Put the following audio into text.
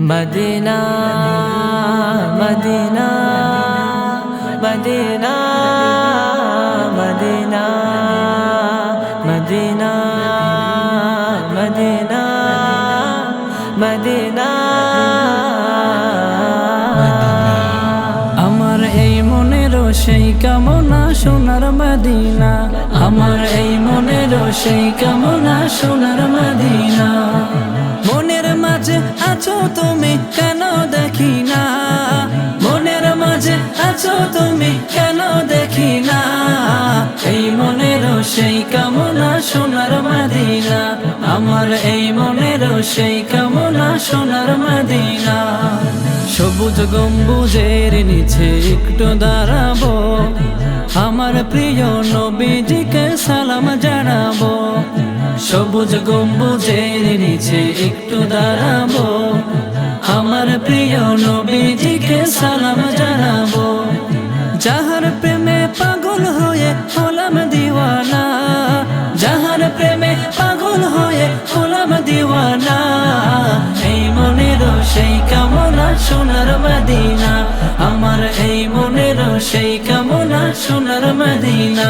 Medina Medina Medina Medina Medina Medina Medina আমার এই মনের সেই কামনা সোনার মদিনা, আমার এই মনের সেই কামনা সোনার মদিনা। মনের মাঝে আছো তুমি কেন দেখি না, মনের মাঝে আছো তুমি কেন দেখি না। এই মনের সেই কামনা সোনার মদিনা, আমার এই মনের সেই কামনা সোনার মদিনা। সবুজ গম্বুজের নিচে একটু দাঁড়াবো, আমার প্রিয় নবীজিকে সালাম জানাবো। সবুজ গম্বুজের নিচে একটু দাঁড়াবো, আমার প্রিয় নবীজিকে সালাম জানাবো। যাহার প্রেমে পাগল হয়ে হলাম দিওয়ানা, যাহার প্রেমে পাগল হয়ে হলাম দিওয়ানা। এই মনের সেই কামনা সোনার মদিনা, আমার এই মনের সেই কামনা সোনার মদিনা।